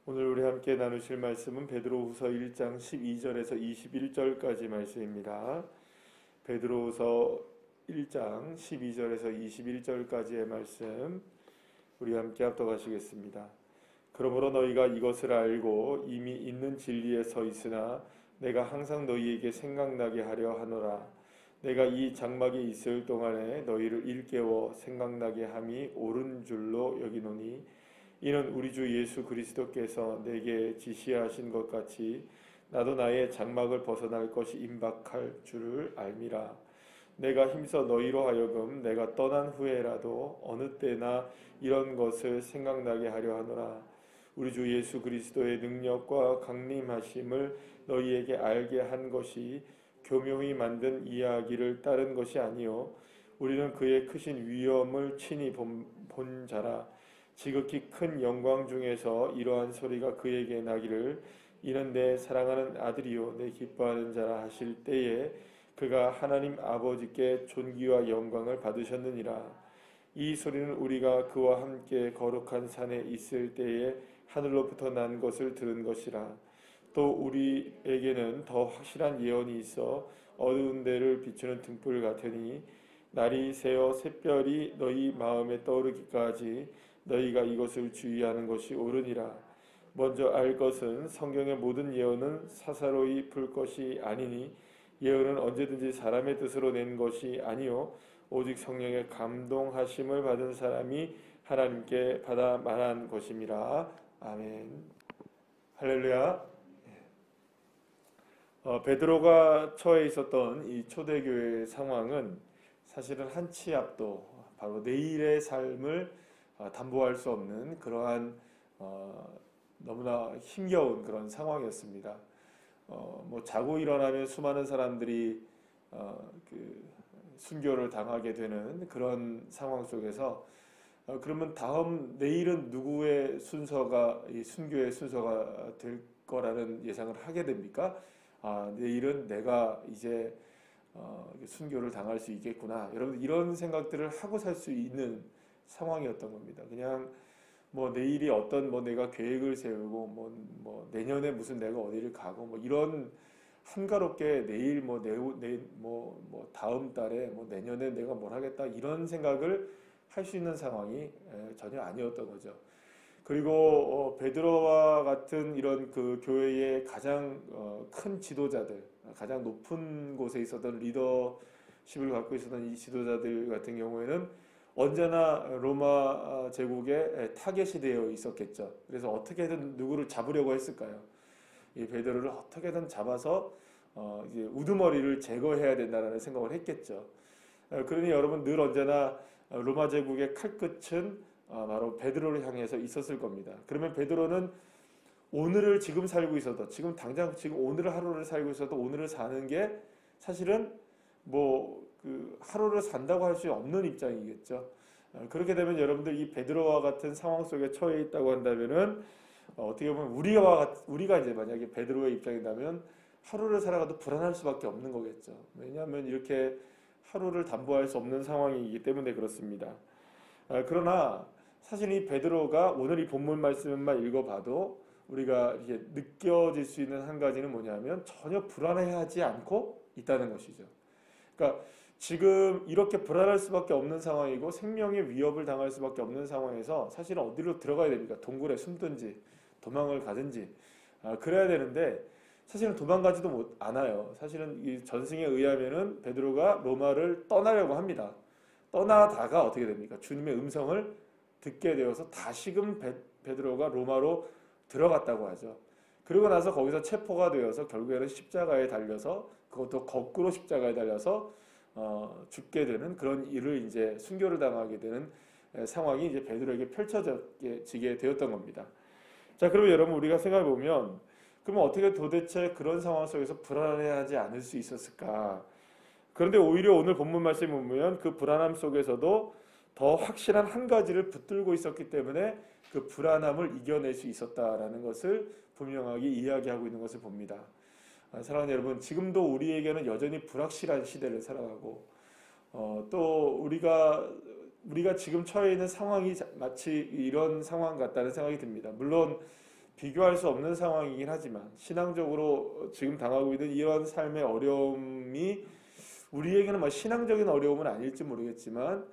오늘 우리 함께 나누실 말씀은 베드로후서 1장 12절에서 21절까지 말씀입니다. 베드로후서 1장 12절에서 21절까지의 말씀 우리 함께 합독하시겠습니다. 그러므로 너희가 이것을 알고 이미 있는 진리에 서 있으나 내가 항상 너희에게 생각나게 하려 하노라. 내가 이 장막에 있을 동안에 너희를 일깨워 생각나게 함이 옳은 줄로 여기노니 이는 우리 주 예수 그리스도께서 내게 지시하신 것 같이 나도 나의 장막을 벗어날 것이 임박할 줄을 알미라. 내가 힘써 너희로 하여금 내가 떠난 후에라도 어느 때나 이런 것을 생각나게 하려 하노라. 우리 주 예수 그리스도의 능력과 강림하심을 너희에게 알게 한 것이 교묘히 만든 이야기를 따른 것이 아니요 우리는 그의 크신 위엄을 친히 본 자라. 지극히 큰 영광 중에서 이러한 소리가 그에게 나기를 이는 내 사랑하는 아들이요 내 기뻐하는 자라 하실 때에 그가 하나님 아버지께 존귀와 영광을 받으셨느니라. 이 소리는 우리가 그와 함께 거룩한 산에 있을 때에 하늘로부터 난 것을 들은 것이라. 또 우리에게는 더 확실한 예언이 있어 어두운 데를 비추는 등불 같으니 날이 새어 샛별이 너희 마음에 떠오르기까지 너희가 이것을 주의하는 것이 옳으니라. 먼저 알 것은 성경의 모든 예언은 사사로이 풀 것이 아니니 예언은 언제든지 사람의 뜻으로 낸 것이 아니요 오직 성령의 감동하심을 받은 사람이 하나님께 받아 말한 것임이라. 아멘. 할렐루야. 베드로가 처해 있었던 이 초대교회의 상황은 사실은 한 치 앞도 바로 내일의 삶을 담보할 수 없는 그러한 너무나 힘겨운 그런 상황이었습니다. 뭐 자고 일어나면 수많은 사람들이 그 순교를 당하게 되는 그런 상황 속에서 그러면 다음 내일은 누구의 순서가 이 순교의 순서가 될 거라는 예상을 하게 됩니까? 내일은 내가 이제 순교를 당할 수 있겠구나. 여러분 이런 생각들을 하고 살 수 있는 상황이었던 겁니다. 그냥 뭐 내일이 어떤 뭐 내가 계획을 세우고 뭐 내년에 무슨 내가 어디를 가고 뭐 이런 한가롭게 내일 뭐 다음 달에 뭐 내년에 내가 뭘 하겠다 이런 생각을 할 수 있는 상황이 전혀 아니었던 거죠. 그리고 베드로와 같은 이런 그 교회의 가장 큰 지도자들, 가장 높은 곳에 있었던 리더십을 갖고 있었던 이 지도자들 같은 경우에는 언제나 로마 제국에 타겟이 되어 있었겠죠. 그래서 어떻게든 누구를 잡으려고 했을까요? 이 베드로를 어떻게든 잡아서 이제 우두머리를 제거해야 된다는 생각을 했겠죠. 그러니 여러분 늘 언제나 로마 제국의 칼끝은 바로 베드로를 향해서 있었을 겁니다. 그러면 베드로는 오늘을 지금 살고 있어도 지금 당장 지금 오늘을 하루를 살고 있어도 오늘을 사는 게 사실은 뭐 그 하루를 산다고 할 수 없는 입장이겠죠. 그렇게 되면 여러분들 이 베드로와 같은 상황 속에 처해 있다고 한다면은 어떻게 보면 우리가 이제 만약에 베드로의 입장이라면 하루를 살아가도 불안할 수밖에 없는 거겠죠. 왜냐하면 이렇게 하루를 담보할 수 없는 상황이기 때문에 그렇습니다. 그러나 사실 이 베드로가 오늘 이 본문 말씀만 읽어봐도 우리가 이렇게 느껴질 수 있는 한 가지는 뭐냐면 전혀 불안해하지 않고 있다는 것이죠. 그러니까 지금 이렇게 불안할 수밖에 없는 상황이고 생명의 위협을 당할 수밖에 없는 상황에서 사실은 어디로 들어가야 됩니까? 동굴에 숨든지 도망을 가든지 그래야 되는데 사실은 도망가지도 않아요. 사실은 이 전승에 의하면은 베드로가 로마를 떠나려고 합니다. 떠나다가 어떻게 됩니까? 주님의 음성을 듣게 되어서 다시금 베드로가 로마로 들어갔다고 하죠. 그리고 나서 거기서 체포가 되어서 결국에는 십자가에 달려서 그것도 거꾸로 십자가에 달려서 죽게 되는 그런 일을 이제 순교를 당하게 되는 상황이 이제 베드로에게 펼쳐지게 되었던 겁니다. 자, 그러면 여러분 우리가 생각해 보면 그러면 어떻게 도대체 그런 상황 속에서 불안해하지 않을 수 있었을까? 그런데 오히려 오늘 본문 말씀을 보면 그 불안함 속에서도 더 확실한 한 가지를 붙들고 있었기 때문에 그 불안함을 이겨낼 수 있었다라는 것을 분명하게 이야기하고 있는 것을 봅니다. 사랑하는 여러분, 지금도 우리에게는 여전히 불확실한 시대를 살아가고 또 우리가 지금 처해 있는 상황이 마치 이런 상황 같다는 생각이 듭니다. 물론 비교할 수 없는 상황이긴 하지만 신앙적으로 지금 당하고 있는 이런 삶의 어려움이 우리에게는 뭐 신앙적인 어려움은 아닐지 모르겠지만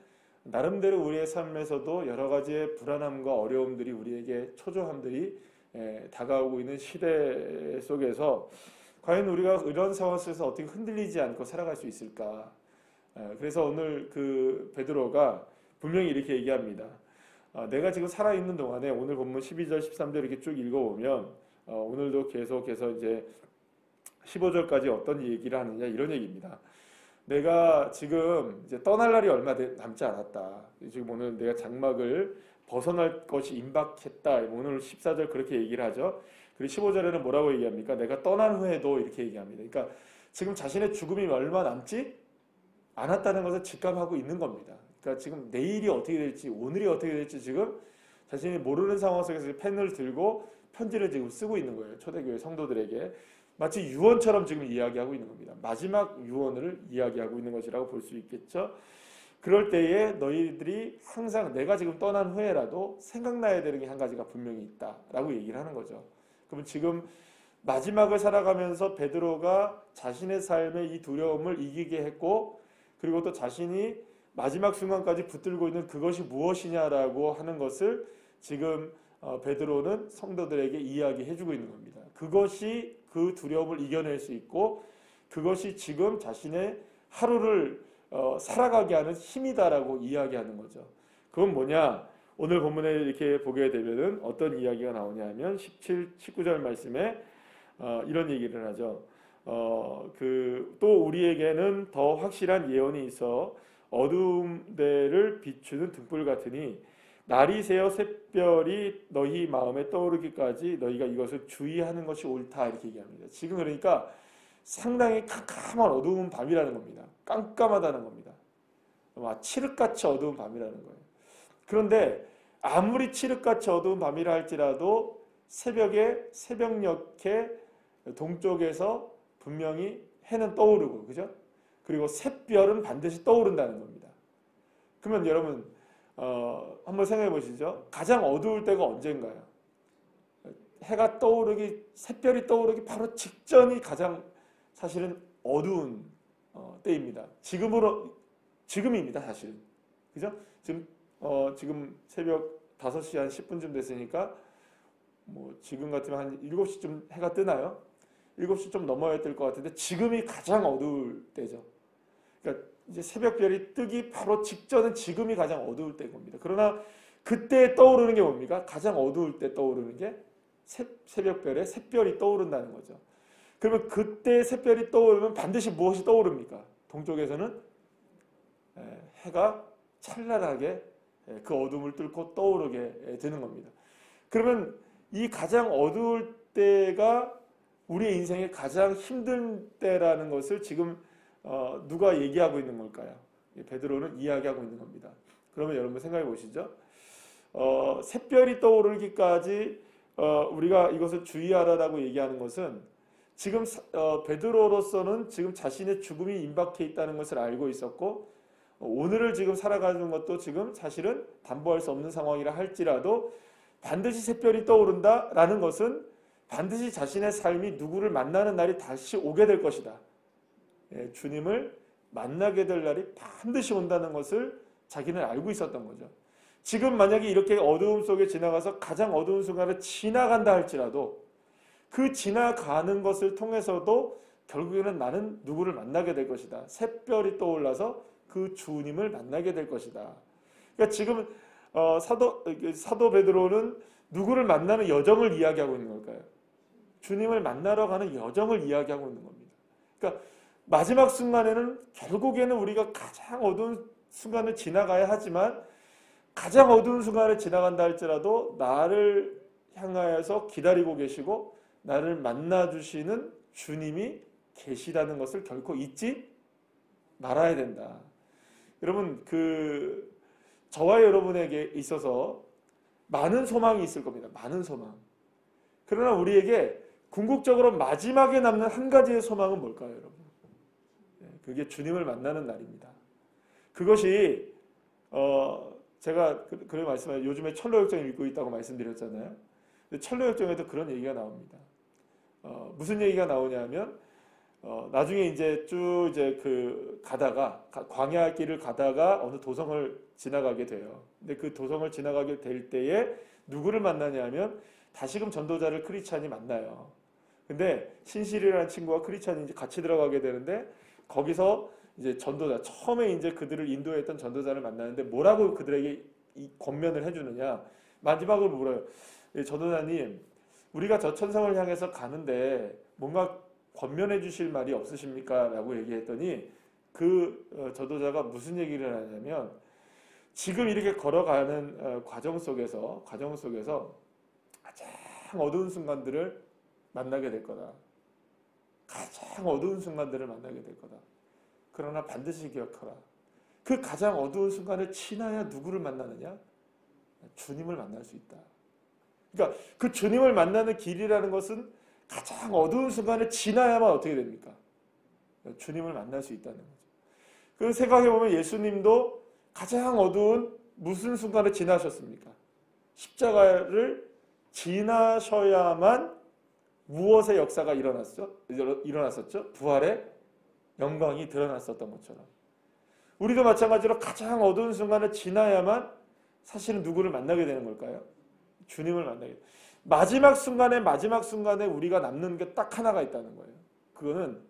나름대로 우리의 삶에서도 여러 가지의 불안함과 어려움들이 우리에게 초조함들이 다가오고 있는 시대 속에서 과연 우리가 이런 상황 속에서 어떻게 흔들리지 않고 살아갈 수 있을까? 그래서 오늘 그 베드로가 분명히 이렇게 얘기합니다. 내가 지금 살아있는 동안에 오늘 본문 12절 13절 이렇게 쭉 읽어보면 오늘도 계속해서 이제 15절까지 어떤 얘기를 하느냐 이런 얘기입니다. 내가 지금 이제 떠날 날이 얼마 남지 않았다. 지금 오늘 내가 장막을 벗어날 것이 임박했다. 오늘 14절 그렇게 얘기를 하죠. 그리고 15절에는 뭐라고 얘기합니까? 내가 떠난 후에도 이렇게 얘기합니다. 그러니까 지금 자신의 죽음이 얼마 남지 않았다는 것을 직감하고 있는 겁니다. 그러니까 지금 내일이 어떻게 될지 오늘이 어떻게 될지 지금 자신이 모르는 상황 속에서 펜을 들고 편지를 지금 쓰고 있는 거예요. 초대교회 성도들에게. 마치 유언처럼 지금 이야기하고 있는 겁니다. 마지막 유언을 이야기하고 있는 것이라고 볼 수 있겠죠. 그럴 때에 너희들이 항상 내가 지금 떠난 후에라도 생각나야 되는 게 한 가지가 분명히 있다라고 얘기를 하는 거죠. 그러면 지금 마지막을 살아가면서 베드로가 자신의 삶의 이 두려움을 이기게 했고 그리고 또 자신이 마지막 순간까지 붙들고 있는 그것이 무엇이냐라고 하는 것을 지금 베드로는 성도들에게 이야기해주고 있는 겁니다. 그것이 그 두려움을 이겨낼 수 있고 그것이 지금 자신의 하루를 살아가게 하는 힘이다라고 이야기하는 거죠. 그건 뭐냐? 오늘 본문에 이렇게 보게 되면은 어떤 이야기가 나오냐 하면 19절 말씀에 이런 얘기를 하죠. 또 우리에게는 더 확실한 예언이 있어 어두움 대를 비추는 등불 같으니 날이 새어 샛별이 너희 마음에 떠오르기까지 너희가 이것을 주의하는 것이 옳다 이렇게 얘기합니다. 지금 그러니까 상당히 캄캄한 어두운 밤이라는 겁니다. 깜깜하다는 겁니다. 칠흑같이 어두운 밤이라는 거예요. 그런데 아무리 칠흑같이 어두운 밤이라 할지라도 새벽녘에 동쪽에서 분명히 해는 떠오르고 그죠? 그리고 샛별은 반드시 떠오른다는 겁니다. 그러면 여러분 한번 생각해 보시죠. 가장 어두울 때가 언젠가요? 해가 떠오르기, 샛별이 떠오르기 바로 직전이 가장 사실은 어두운 때입니다. 지금입니다, 사실은. 그죠? 지금 새벽 5시 한 10분쯤 됐으니까 뭐 지금 같으면 한 7시쯤 해가 뜨나요? 7시 좀 넘어야 될 것 같은데 지금이 가장 어두울 때죠. 그러니까 이제 새벽별이 뜨기 바로 직전은 지금이 가장 어두울 때인 겁니다. 그러나 그때 떠오르는 게 뭡니까? 가장 어두울 때 떠오르는 게 새벽별에 샛별이 떠오른다는 거죠. 그러면 그때 샛별이 떠오르면 반드시 무엇이 떠오릅니까? 동쪽에서는 해가 찬란하게 그 어둠을 뚫고 떠오르게 되는 겁니다. 그러면 이 가장 어두울 때가 우리의 인생의 가장 힘든 때라는 것을 지금 누가 얘기하고 있는 걸까요? 베드로는 이야기하고 있는 겁니다. 그러면 여러분 생각해 보시죠. 샛별이 떠오르기까지 우리가 이것을 주의하라라고 얘기하는 것은 지금 베드로로서는 지금 자신의 죽음이 임박해 있다는 것을 알고 있었고 오늘을 지금 살아가는 것도 지금 사실은 담보할 수 없는 상황이라 할지라도 반드시 샛별이 떠오른다라는 것은 반드시 자신의 삶이 누구를 만나는 날이 다시 오게 될 것이다. 주님을 만나게 될 날이 반드시 온다는 것을 자기는 알고 있었던 거죠. 지금 만약에 이렇게 어두움 속에 지나가서 가장 어두운 순간을 지나간다 할지라도 그 지나가는 것을 통해서도 결국에는 나는 누구를 만나게 될 것이다. 샛별이 떠올라서 그 주님을 만나게 될 것이다. 그러니까 지금 사도 베드로는 누구를 만나는 여정을 이야기하고 있는 걸까요? 주님을 만나러 가는 여정을 이야기하고 있는 겁니다. 그러니까 마지막 순간에는 결국에는 우리가 가장 어두운 순간을 지나가야 하지만 가장 어두운 순간을 지나간다 할지라도 나를 향하여서 기다리고 계시고 나를 만나주시는 주님이 계시다는 것을 결코 잊지 말아야 된다. 여러분 저와 여러분에게 있어서 많은 소망이 있을 겁니다. 많은 소망. 그러나 우리에게 궁극적으로 마지막에 남는 한 가지의 소망은 뭘까요, 여러분? 그게 주님을 만나는 날입니다. 그것이 제가 그런 말씀을 요즘에 철로역정 읽고 있다고 말씀드렸잖아요. 철로역정에도 그런 얘기가 나옵니다. 무슨 얘기가 나오냐면 나중에 이제 쭉 이제 그 가다가 광야 길을 가다가 어느 도성을 지나가게 돼요. 근데 그 도성을 지나가게 될 때에 누구를 만나냐면 다시금 전도자를 크리스찬이 만나요. 근데 신실이라는 친구와 크리스찬이 이제 같이 들어가게 되는데 거기서 이제 전도자 처음에 이제 그들을 인도했던 전도자를 만나는데 뭐라고 그들에게 이 권면을 해주느냐 마지막으로 물어요. 전도자님 우리가 저 천성을 향해서 가는데 뭔가 권면해 주실 말이 없으십니까? 라고 얘기했더니 그 전도자가 무슨 얘기를 하냐면 지금 이렇게 걸어가는 과정 속에서 가장 어두운 순간들을 만나게 될 거다. 가장 어두운 순간들을 만나게 될 거다. 그러나 반드시 기억하라. 그 가장 어두운 순간을 지나야 누구를 만나느냐? 주님을 만날 수 있다. 그러니까 그 주님을 만나는 길이라는 것은 가장 어두운 순간을 지나야만 어떻게 됩니까? 주님을 만날 수 있다는 거죠. 그 생각해보면 예수님도 가장 어두운 무슨 순간을 지나셨습니까? 십자가를 지나셔야만 무엇의 역사가 일어났었죠? 부활의 영광이 드러났었던 것처럼 우리도 마찬가지로 가장 어두운 순간을 지나야만 사실은 누구를 만나게 되는 걸까요? 주님을 만나게 돼요. 마지막 순간에 우리가 남는 게 딱 하나가 있다는 거예요. 그거는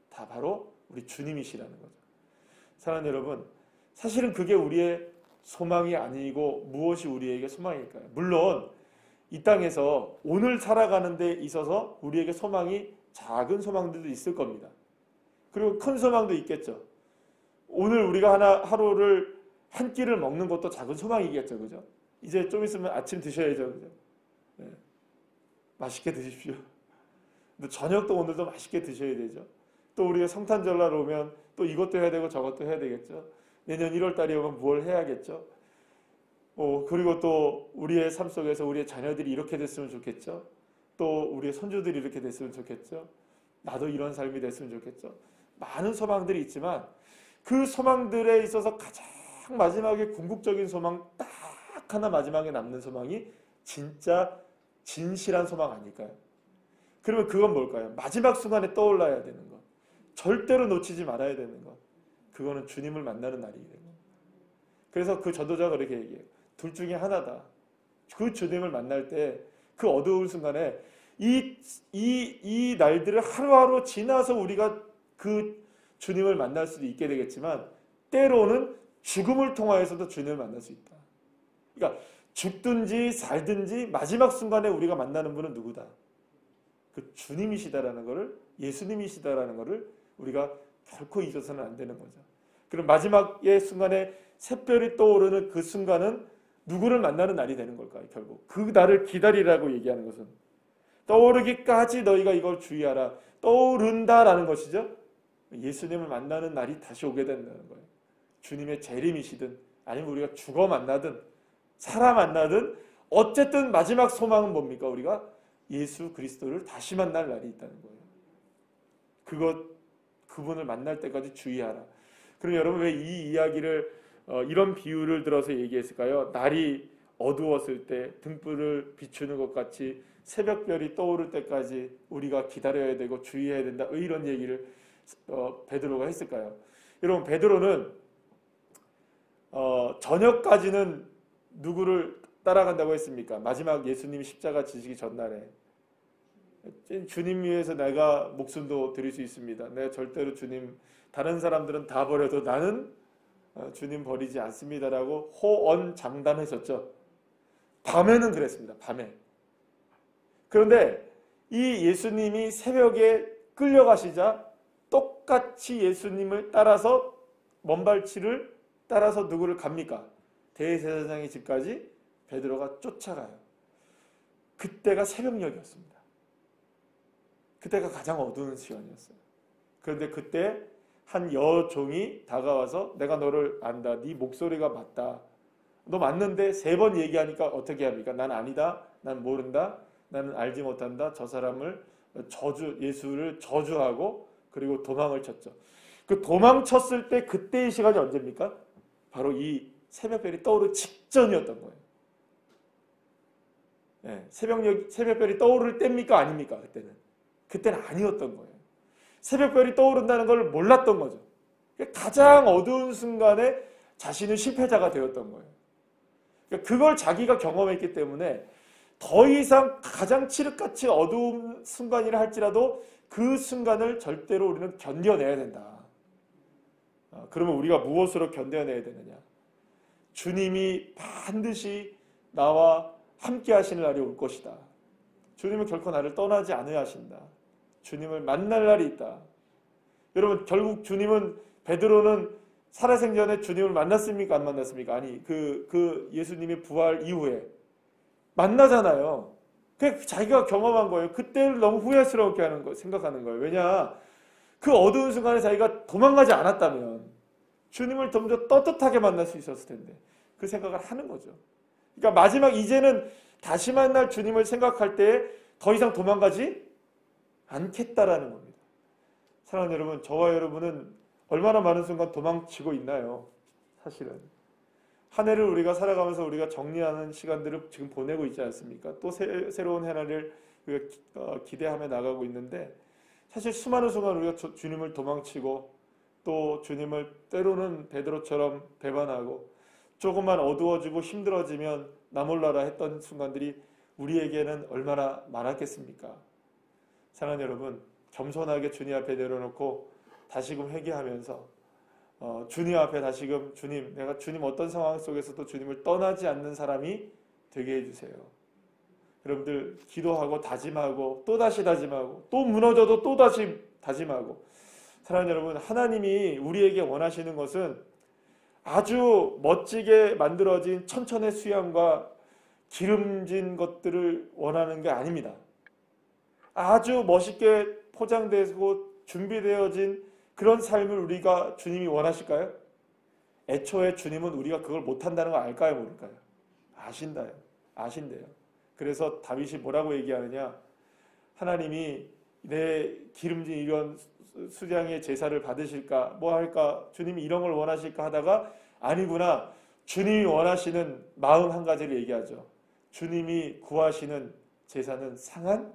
다 바로 우리 주님이시라는 거죠. 사랑하는 여러분, 사실은 그게 우리의 소망이 아니고 무엇이 우리에게 소망일까요? 물론 이 땅에서 오늘 살아가는 데 있어서 우리에게 소망이 작은 소망들도 있을 겁니다. 그리고 큰 소망도 있겠죠. 오늘 우리가 하루를 한 끼를 먹는 것도 작은 소망이겠죠. 그죠? 이제 좀 있으면 아침 드셔야죠. 그죠? 네. 맛있게 드십시오. 근데 저녁도 오늘도 맛있게 드셔야 되죠. 또 우리가 성탄절날 오면 또 이것도 해야 되고 저것도 해야 되겠죠. 내년 1월 달이 오면 뭘 해야겠죠. 그리고 또 우리의 삶 속에서 우리의 자녀들이 이렇게 됐으면 좋겠죠. 또 우리의 손주들이 이렇게 됐으면 좋겠죠. 나도 이런 삶이 됐으면 좋겠죠. 많은 소망들이 있지만 그 소망들에 있어서 가장 마지막에 궁극적인 소망 딱 하나 마지막에 남는 소망이 진짜 진실한 소망 아닐까요? 그러면 그건 뭘까요? 마지막 순간에 떠올라야 되는 것. 절대로 놓치지 말아야 되는 것. 그거는 주님을 만나는 날이에요. 그래서 그 전도자가 그렇게 얘기해요. 둘 중에 하나다. 그 주님을 만날 때 그 어두운 순간에 이 날들을 하루하루 지나서 우리가 그 주님을 만날 수도 있게 되겠지만 때로는 죽음을 통하여서도 주님을 만날 수 있다. 그러니까 죽든지 살든지 마지막 순간에 우리가 만나는 분은 누구다? 그 주님이시다라는 것을, 예수님이시다라는 것을 우리가 결코 잊어서는 안 되는 거죠. 그럼 마지막의 순간에 샛별이 떠오르는 그 순간은 누구를 만나는 날이 되는 걸까요? 결국 그 날을 기다리라고 얘기하는 것은 떠오르기까지 너희가 이걸 주의하라. 떠오른다라는 것이죠. 예수님을 만나는 날이 다시 오게 된다는 거예요. 주님의 재림이시든 아니면 우리가 죽어 만나든 살아 만나든 어쨌든 마지막 소망은 뭡니까? 우리가 예수 그리스도를 다시 만날 날이 있다는 거예요. 그분을 만날 때까지 주의하라. 그럼 여러분 왜 이 이야기를 이런 비유를 들어서 얘기했을까요? 날이 어두웠을 때 등불을 비추는 것 같이 새벽별이 떠오를 때까지 우리가 기다려야 되고 주의해야 된다. 이런 얘기를 베드로가 했을까요? 여러분 베드로는 저녁까지는 누구를 따라간다고 했습니까? 마지막 예수님이 십자가 지시기 전날에 주님 위해서 내가 목숨도 드릴 수 있습니다. 내가 절대로 주님 다른 사람들은 다 버려도 나는 주님 버리지 않습니다라고 호언장담했었죠. 밤에는 그랬습니다. 밤에. 그런데 이 예수님이 새벽에 끌려가시자 똑같이 예수님을 따라서 먼발치를 따라서 누구를 갑니까? 대제사장의 집까지 베드로가 쫓아가요. 그때가 새벽녘이었습니다. 그때가 가장 어두운 시간이었어요. 그런데 그때 한 여종이 다가와서 내가 너를 안다. 네 목소리가 맞다. 너 맞는데 3번 얘기하니까 어떻게 합니까? 난 아니다. 난 모른다. 나는 알지 못한다. 저 사람을 예수를 저주하고 그리고 도망을 쳤죠. 그 도망쳤을 때 그때의 시간이 언제입니까? 바로 이 새벽별이 떠오르기 직전이었던 거예요. 예, 새벽별이 떠오를 때입니까? 아닙니까? 그때는 아니었던 거예요. 새벽별이 떠오른다는 걸 몰랐던 거죠. 가장 어두운 순간에 자신은 실패자가 되었던 거예요. 그걸 자기가 경험했기 때문에 더 이상 가장 칠흑같이 어두운 순간이라 할지라도 그 순간을 절대로 우리는 견뎌내야 된다. 그러면 우리가 무엇으로 견뎌내야 되느냐? 주님이 반드시 나와 함께 하시는 날이 올 것이다. 주님은 결코 나를 떠나지 않으려 하신다. 주님을 만날 날이 있다. 여러분, 결국 주님은, 베드로는 살아생전에 주님을 만났습니까? 안 만났습니까? 아니, 그 예수님의 부활 이후에 만나잖아요. 그 자기가 경험한 거예요. 그때를 너무 후회스럽게 하는 거, 생각하는 거예요. 왜냐? 그 어두운 순간에 자기가 도망가지 않았다면 주님을 좀 더 떳떳하게 만날 수 있었을 텐데 그 생각을 하는 거죠. 그러니까 마지막 이제는 다시 만날 주님을 생각할 때 더 이상 도망가지 않겠다라는 겁니다. 사랑하는 여러분, 저와 여러분은 얼마나 많은 순간 도망치고 있나요? 사실은 한 해를 우리가 살아가면서 우리가 정리하는 시간들을 지금 보내고 있지 않습니까? 또 새로운 해를 우리가 기대하며 나가고 있는데 사실 수많은 순간 우리가 주님을 도망치고 또 주님을 때로는 베드로처럼 배반하고 조금만 어두워지고 힘들어지면 나 몰라라 했던 순간들이 우리에게는 얼마나 많았겠습니까? 사랑하는 여러분, 겸손하게 주님 앞에 내려놓고 다시금 회개하면서 주님 앞에 다시금 주님, 내가 주님 어떤 상황 속에서도 주님을 떠나지 않는 사람이 되게 해주세요. 여러분들 기도하고 다짐하고 또다시 다짐하고 또 무너져도 또다시 다짐하고. 사랑하는 여러분, 하나님이 우리에게 원하시는 것은 아주 멋지게 만들어진 천천의 수양과 기름진 것들을 원하는 게 아닙니다. 아주 멋있게 포장되고 준비되어진 그런 삶을 우리가 주님이 원하실까요? 애초에 주님은 우리가 그걸 못한다는 거 알까요? 모를까요? 아신대요. 그래서 다윗이 뭐라고 얘기하느냐? 하나님이 내 기름진 이런 수장의 제사를 받으실까? 뭐 할까? 주님이 이런 걸 원하실까? 하다가 아니구나. 주님이 원하시는 마음 한 가지를 얘기하죠. 주님이 구하시는 제사는 상한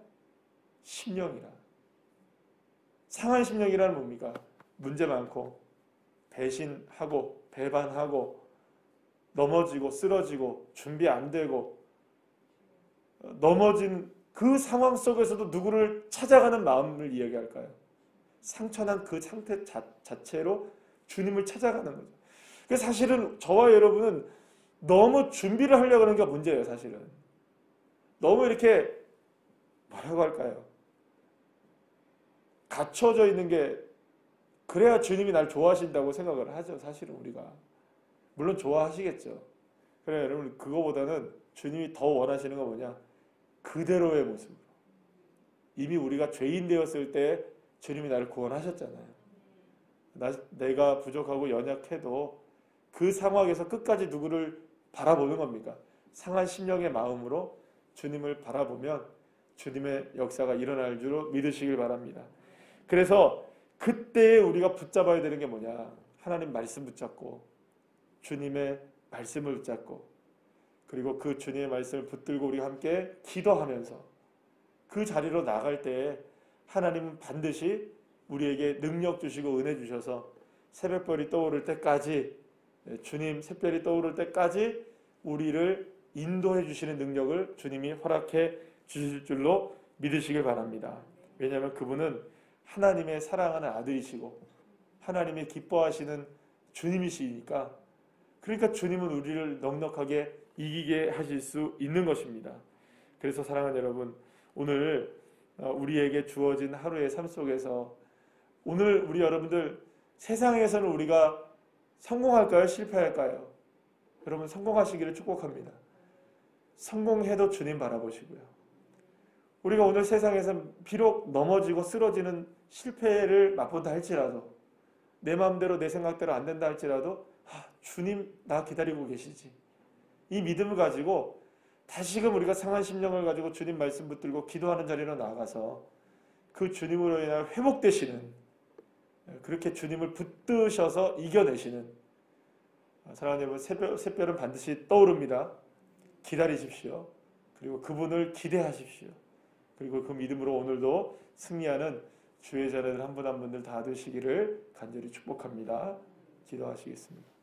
심령이라. 상한 심령이라는 뭡니까? 문제 많고 배신하고 배반하고 넘어지고 쓰러지고 준비 안 되고 넘어진 그 상황 속에서도 누구를 찾아가는 마음을 이야기할까요? 상처난 그 상태 자체로 주님을 찾아가는 거죠. 그래서 사실은 저와 여러분은 너무 준비를 하려고 하는 게 문제예요. 사실은 너무 이렇게 뭐라고 할까요? 갖춰져 있는 게, 그래야 주님이 날 좋아하신다고 생각을 하죠. 사실은 우리가 물론 좋아하시겠죠. 그래, 여러분, 그거보다는 주님이 더 원하시는 건 뭐냐? 그대로의 모습으로. 이미 우리가 죄인 되었을 때 주님이 나를 구원하셨잖아요. 내가 부족하고 연약해도 그 상황에서 끝까지 누구를 바라보는 겁니까? 상한 심령의 마음으로 주님을 바라보면 주님의 역사가 일어날 줄 믿으시길 바랍니다. 그래서 그때 우리가 붙잡아야 되는 게 뭐냐? 하나님 말씀 붙잡고 주님의 말씀을 붙잡고 그리고 그 주님의 말씀을 붙들고 우리가 함께 기도하면서 그 자리로 나갈 때에 하나님은 반드시 우리에게 능력 주시고 은혜 주셔서 새벽별이 떠오를 때까지, 주님 새별이 떠오를 때까지 우리를 인도해 주시는 능력을 주님이 허락해 주실 줄로 믿으시길 바랍니다. 왜냐하면 그분은 하나님의 사랑하는 아들이시고 하나님의 기뻐하시는 주님이시니까, 그러니까 주님은 우리를 넉넉하게 이기게 하실 수 있는 것입니다. 그래서 사랑하는 여러분, 오늘 우리에게 주어진 하루의 삶 속에서 오늘 우리 여러분들, 세상에서는 우리가 성공할까요? 실패할까요? 여러분, 성공하시기를 축복합니다. 성공해도 주님 바라보시고요. 우리가 오늘 세상에서 비록 넘어지고 쓰러지는 실패를 맛본다 할지라도, 내 마음대로 내 생각대로 안 된다 할지라도 주님 나 기다리고 계시지, 이 믿음을 가지고 다시금 우리가 상한 심령을 가지고 주님 말씀 붙들고 기도하는 자리로 나가서 그 주님으로 인해 회복되시는, 그렇게 주님을 붙드셔서 이겨내시는, 사랑하는 여러분, 새별은 반드시 떠오릅니다. 기다리십시오. 그리고 그분을 기대하십시오. 그리고 그 믿음으로 오늘도 승리하는 주의 자녀들 한 분 한 분들 다 되시기를 간절히 축복합니다. 기도하시겠습니다.